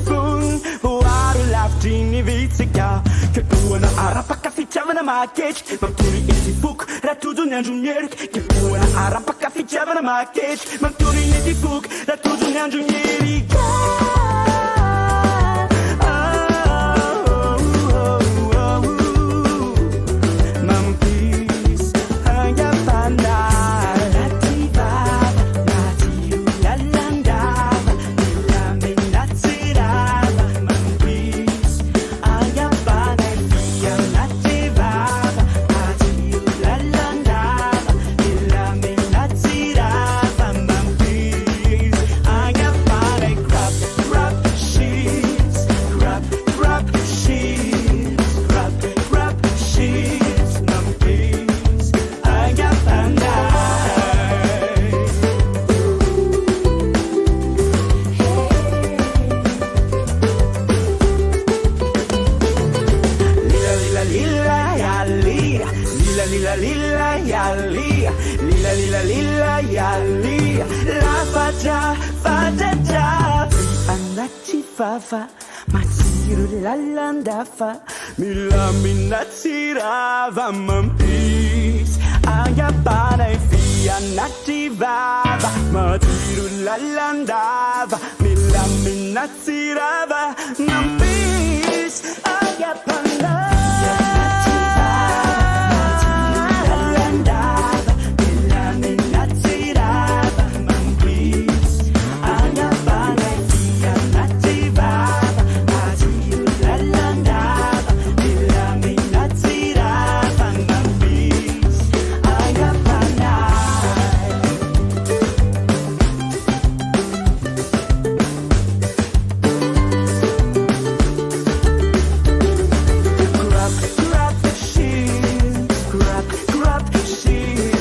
fun Hoaru lavitry ny vitsika Kepoana arapaka-fitiavana maketry Mampitori ety foko raha tojo ny andro mierika Kepoana arapaka-fitiavana maketry Mampitori ety foko raha tojo ny andro mierika Fafa, matsiro lalandafa Milamina tsirava mampis Angapana fia nativava Matsiro lalandava Milamina tsirava mampis Angapana Grab the sheets